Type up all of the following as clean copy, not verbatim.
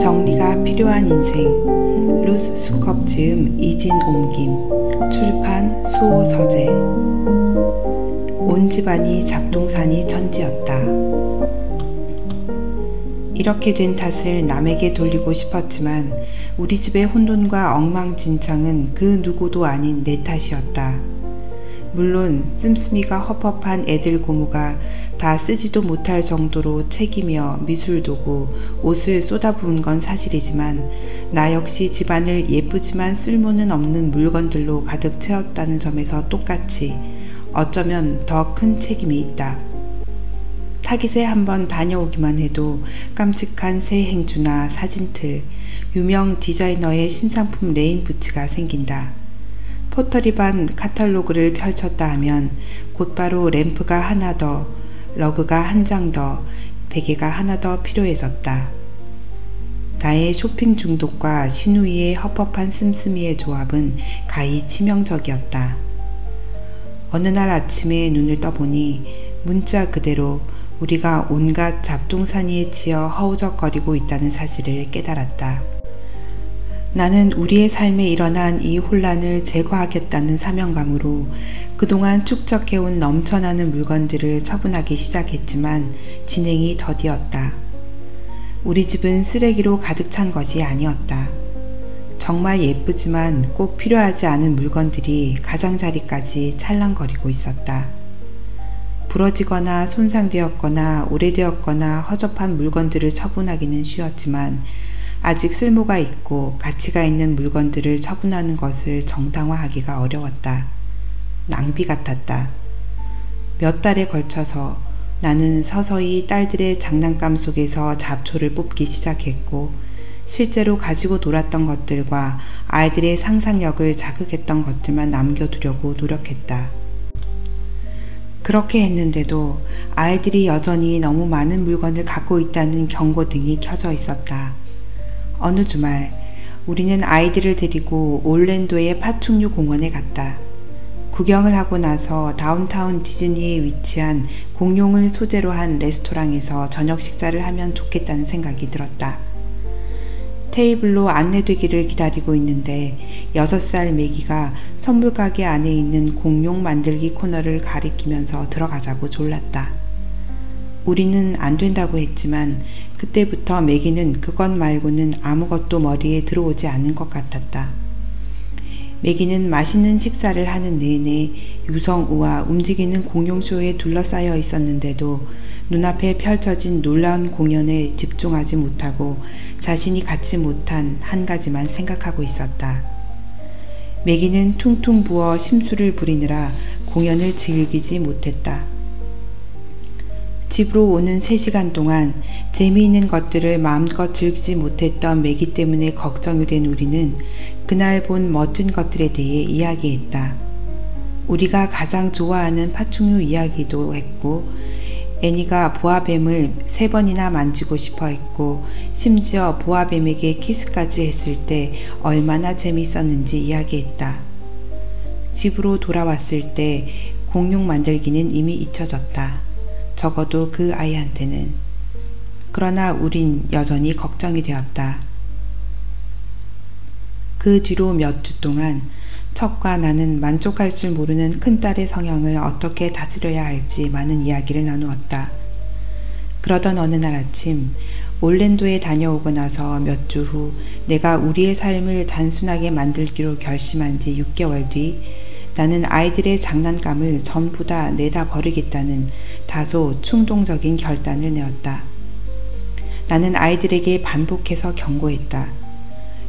정리가 필요한 인생. 루스 수컵 지음 이진 옮김. 출판 수호 서재. 온 집안이 잡동사니 천지였다. 이렇게 된 탓을 남에게 돌리고 싶었지만 우리 집의 혼돈과 엉망진창은 그 누구도 아닌 내 탓이었다. 물론 씀씀이가 헛헛한 애들 고모가 다 쓰지도 못할 정도로 책이며 미술도구, 옷을 쏟아부은 건 사실이지만 나 역시 집안을 예쁘지만 쓸모는 없는 물건들로 가득 채웠다는 점에서 똑같이 어쩌면 더 큰 책임이 있다. 타깃에 한번 다녀오기만 해도 깜찍한 새 행주나 사진틀, 유명 디자이너의 신상품 레인부츠가 생긴다. 포터리반 카탈로그를 펼쳤다 하면 곧바로 램프가 하나 더, 러그가 한 장 더, 베개가 하나 더 필요해졌다. 나의 쇼핑 중독과 신우이의 헛헛한 씀씀이의 조합은 가히 치명적이었다. 어느 날 아침에 눈을 떠보니 문자 그대로 우리가 온갖 잡동사니에 치여 허우적거리고 있다는 사실을 깨달았다. 나는 우리의 삶에 일어난 이 혼란을 제거하겠다는 사명감으로 그동안 축적해온 넘쳐나는 물건들을 처분하기 시작했지만 진행이 더디었다. 우리 집은 쓰레기로 가득 찬 것이 아니었다. 정말 예쁘지만 꼭 필요하지 않은 물건들이 가장자리까지 찰랑거리고 있었다. 부러지거나 손상되었거나 오래되었거나 허접한 물건들을 처분하기는 쉬웠지만 아직 쓸모가 있고 가치가 있는 물건들을 처분하는 것을 정당화하기가 어려웠다. 낭비 같았다. 몇 달에 걸쳐서 나는 서서히 딸들의 장난감 속에서 잡초를 뽑기 시작했고 실제로 가지고 놀았던 것들과 아이들의 상상력을 자극했던 것들만 남겨두려고 노력했다. 그렇게 했는데도 아이들이 여전히 너무 많은 물건을 갖고 있다는 경고등이 켜져 있었다. 어느 주말 우리는 아이들을 데리고 올랜도의 파충류 공원에 갔다. 구경을 하고 나서 다운타운 디즈니에 위치한 공룡을 소재로 한 레스토랑에서 저녁 식사를 하면 좋겠다는 생각이 들었다. 테이블로 안내되기를 기다리고 있는데 6살 매기가 선물가게 안에 있는 공룡 만들기 코너를 가리키면서 들어가자고 졸랐다. 우리는 안 된다고 했지만 그때부터 매기는 그것 말고는 아무것도 머리에 들어오지 않은 것 같았다. 매기는 맛있는 식사를 하는 내내 유성우와 움직이는 공룡쇼에 둘러싸여 있었는데도 눈앞에 펼쳐진 놀라운 공연에 집중하지 못하고 자신이 갖지 못한 한 가지만 생각하고 있었다. 매기는 퉁퉁 부어 심술을 부리느라 공연을 즐기지 못했다. 집으로 오는 3시간 동안 재미있는 것들을 마음껏 즐기지 못했던 매기 때문에 걱정이 된 우리는 그날 본 멋진 것들에 대해 이야기했다. 우리가 가장 좋아하는 파충류 이야기도 했고 애니가 보아뱀을 3번이나 만지고 싶어 했고 심지어 보아뱀에게 키스까지 했을 때 얼마나 재밌었는지 이야기했다. 집으로 돌아왔을 때 공룡 만들기는 이미 잊혀졌다. 적어도 그 아이한테는. 그러나 우린 여전히 걱정이 되었다. 그 뒤로 몇 주 동안 척과 나는 만족할 줄 모르는 큰딸의 성향을 어떻게 다스려야 할지 많은 이야기를 나누었다. 그러던 어느 날 아침 올랜도에 다녀오고 나서 몇 주 후 내가 우리의 삶을 단순하게 만들기로 결심한 지 6개월 뒤 나는 아이들의 장난감을 전부 다 내다 버리겠다는 다소 충동적인 결단을 내었다. 나는 아이들에게 반복해서 경고했다.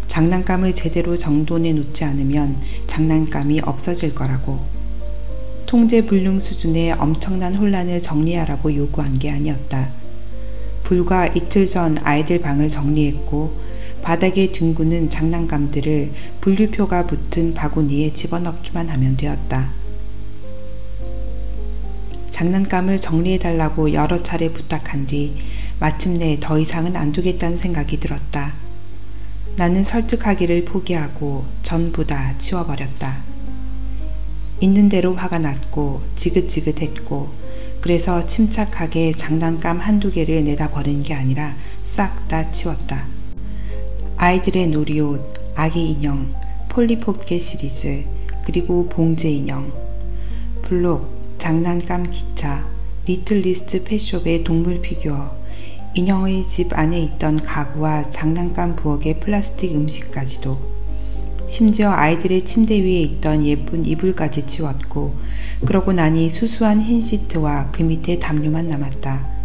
장난감을 제대로 정돈해 놓지 않으면 장난감이 없어질 거라고. 통제불능 수준의 엄청난 혼란을 정리하라고 요구한 게 아니었다. 불과 이틀 전 아이들 방을 정리했고 바닥에 뒹구는 장난감들을 분류표가 붙은 바구니에 집어넣기만 하면 되었다. 장난감을 정리해달라고 여러 차례 부탁한 뒤 마침내 더 이상은 안 되겠다는 생각이 들었다. 나는 설득하기를 포기하고 전부 다 치워버렸다. 있는 대로 화가 났고 지긋지긋했고 그래서 침착하게 장난감 한두 개를 내다 버린 게 아니라 싹 다 치웠다. 아이들의 놀이옷, 아기 인형, 폴리포켓 시리즈, 그리고 봉제 인형, 블록, 장난감 기차, 리틀리스트 펫숍의 동물 피규어, 인형의 집 안에 있던 가구와 장난감 부엌의 플라스틱 음식까지도, 심지어 아이들의 침대 위에 있던 예쁜 이불까지 치웠고, 그러고 나니 수수한 흰 시트와 그 밑에 담요만 남았다.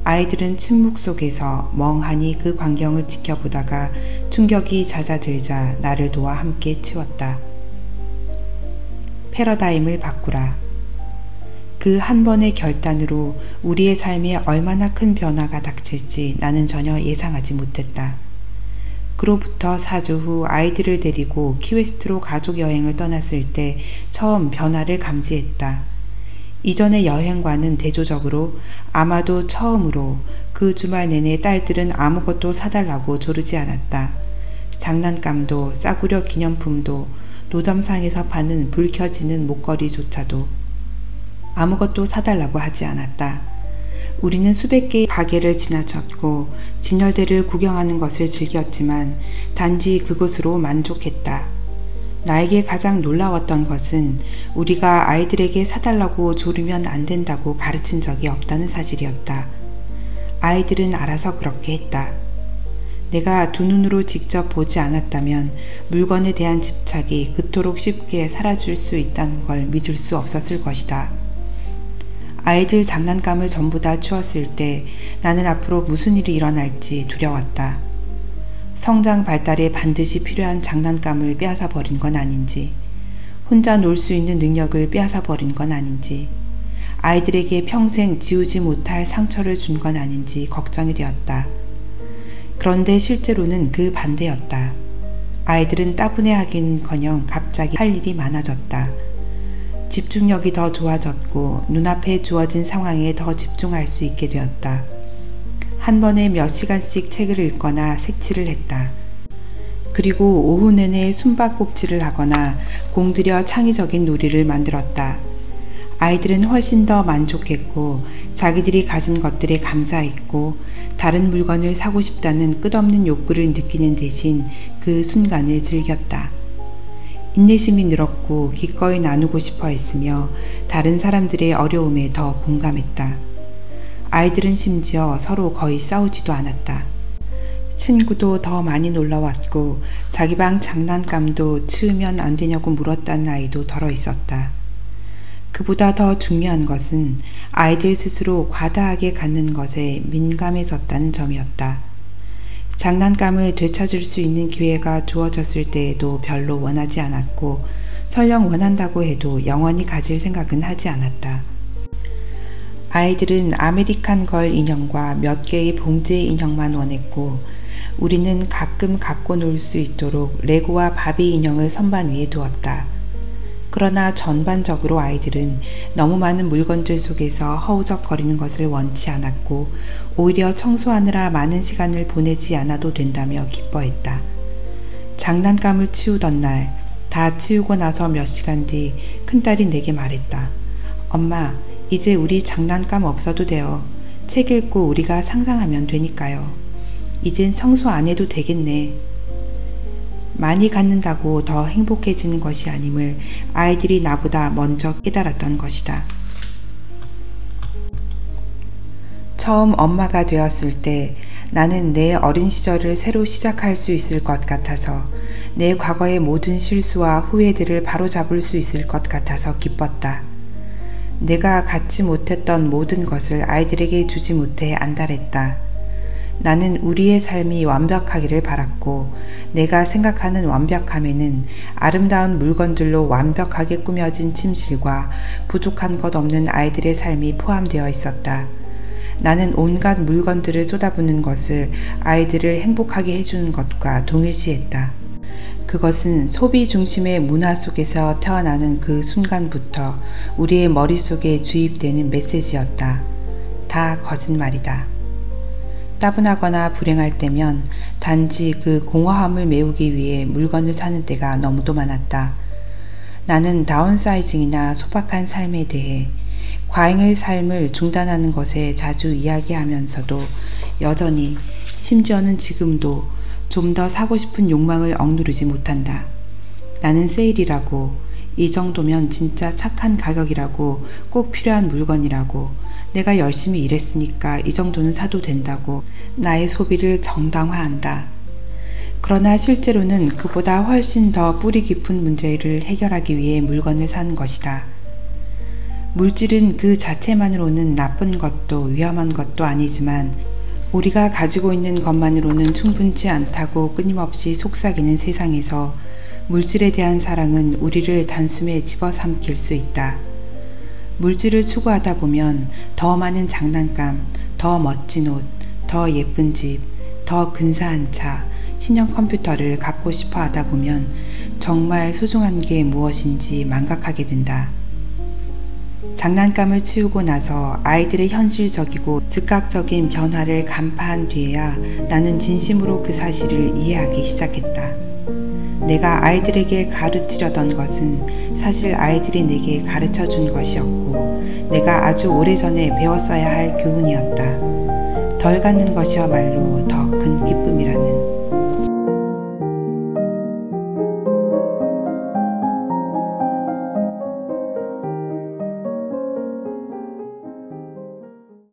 아이들은 침묵 속에서 멍하니 그 광경을 지켜보다가 충격이 잦아들자 나를 도와 함께 치웠다. 패러다임을 바꾸라. 그 한 번의 결단으로 우리의 삶에 얼마나 큰 변화가 닥칠지 나는 전혀 예상하지 못했다. 그로부터 4주 후 아이들을 데리고 키웨스트로 가족 여행을 떠났을 때 처음 변화를 감지했다. 이전의 여행과는 대조적으로 아마도 처음으로 그 주말 내내 딸들은 아무것도 사달라고 조르지 않았다. 장난감도 싸구려 기념품도 노점상에서 파는 불 켜지는 목걸이조차도 아무것도 사달라고 하지 않았다. 우리는 수백 개의 가게를 지나쳤고 진열대를 구경하는 것을 즐겼지만 단지 그것으로 만족했다. 나에게 가장 놀라웠던 것은 우리가 아이들에게 사달라고 조르면 안 된다고 가르친 적이 없다는 사실이었다. 아이들은 알아서 그렇게 했다. 내가 두 눈으로 직접 보지 않았다면 물건에 대한 집착이 그토록 쉽게 사라질 수 있다는 걸 믿을 수 없었을 것이다. 아이들 장난감을 전부 다 치웠을 때 나는 앞으로 무슨 일이 일어날지 두려웠다. 성장 발달에 반드시 필요한 장난감을 빼앗아 버린 건 아닌지, 혼자 놀 수 있는 능력을 빼앗아 버린 건 아닌지, 아이들에게 평생 지우지 못할 상처를 준 건 아닌지 걱정이 되었다. 그런데 실제로는 그 반대였다. 아이들은 따분해하긴커녕 갑자기 할 일이 많아졌다. 집중력이 더 좋아졌고 눈앞에 주어진 상황에 더 집중할 수 있게 되었다. 한 번에 몇 시간씩 책을 읽거나 색칠을 했다. 그리고 오후 내내 숨바꼭질을 하거나 공들여 창의적인 놀이를 만들었다. 아이들은 훨씬 더 만족했고 자기들이 가진 것들에 감사했고 다른 물건을 사고 싶다는 끝없는 욕구를 느끼는 대신 그 순간을 즐겼다. 인내심이 늘었고 기꺼이 나누고 싶어 했으며 다른 사람들의 어려움에 더 공감했다. 아이들은 심지어 서로 거의 싸우지도 않았다. 친구도 더 많이 놀러왔고 자기 방 장난감도 치우면 안 되냐고 물었다는 아이도 덜어 있었다. 그보다 더 중요한 것은 아이들 스스로 과다하게 갖는 것에 민감해졌다는 점이었다. 장난감을 되찾을 수 있는 기회가 주어졌을 때에도 별로 원하지 않았고 설령 원한다고 해도 영원히 가질 생각은 하지 않았다. 아이들은 아메리칸 걸 인형과 몇 개의 봉제 인형만 원했고 우리는 가끔 갖고 놀 수 있도록 레고와 바비 인형을 선반 위에 두었다. 그러나 전반적으로 아이들은 너무 많은 물건들 속에서 허우적거리는 것을 원치 않았고 오히려 청소하느라 많은 시간을 보내지 않아도 된다며 기뻐했다. 장난감을 치우던 날, 다 치우고 나서 몇 시간 뒤 큰딸이 내게 말했다. 엄마, 이제 우리 장난감 없어도 돼요. 책 읽고 우리가 상상하면 되니까요. 이젠 청소 안 해도 되겠네. 많이 갖는다고 더 행복해지는 것이 아님을 아이들이 나보다 먼저 깨달았던 것이다. 처음 엄마가 되었을 때 나는 내 어린 시절을 새로 시작할 수 있을 것 같아서 내 과거의 모든 실수와 후회들을 바로잡을 수 있을 것 같아서 기뻤다. 내가 갖지 못했던 모든 것을 아이들에게 주지 못해 안달했다. 나는 우리의 삶이 완벽하기를 바랐고 내가 생각하는 완벽함에는 아름다운 물건들로 완벽하게 꾸며진 침실과 부족한 것 없는 아이들의 삶이 포함되어 있었다. 나는 온갖 물건들을 쏟아붓는 것을 아이들을 행복하게 해주는 것과 동일시했다. 그것은 소비 중심의 문화 속에서 태어나는 그 순간부터 우리의 머릿속에 주입되는 메시지였다. 다 거짓말이다. 따분하거나 불행할 때면 단지 그 공허함을 메우기 위해 물건을 사는 때가 너무도 많았다. 나는 다운사이징이나 소박한 삶에 대해 과잉의 삶을 중단하는 것에 자주 이야기하면서도 여전히 심지어는 지금도 좀 더 사고 싶은 욕망을 억누르지 못한다. 나는 세일이라고, 이 정도면 진짜 착한 가격이라고, 꼭 필요한 물건이라고, 내가 열심히 일했으니까 이 정도는 사도 된다고 나의 소비를 정당화한다. 그러나 실제로는 그보다 훨씬 더 뿌리 깊은 문제를 해결하기 위해 물건을 산 것이다. 물질은 그 자체만으로는 나쁜 것도 위험한 것도 아니지만 우리가 가지고 있는 것만으로는 충분치 않다고 끊임없이 속삭이는 세상에서 물질에 대한 사랑은 우리를 단숨에 집어삼킬 수 있다. 물질을 추구하다 보면 더 많은 장난감, 더 멋진 옷, 더 예쁜 집, 더 근사한 차, 신형 컴퓨터를 갖고 싶어 하다 보면 정말 소중한 게 무엇인지 망각하게 된다. 장난감을 치우고 나서 아이들의 현실적이고 즉각적인 변화를 간파한 뒤에야 나는 진심으로 그 사실을 이해하기 시작했다. 내가 아이들에게 가르치려던 것은 사실 아이들이 내게 가르쳐 준 것이었고 내가 아주 오래전에 배웠어야 할 교훈이었다. 덜 갖는 것이야말로 더 큰 기쁨이다.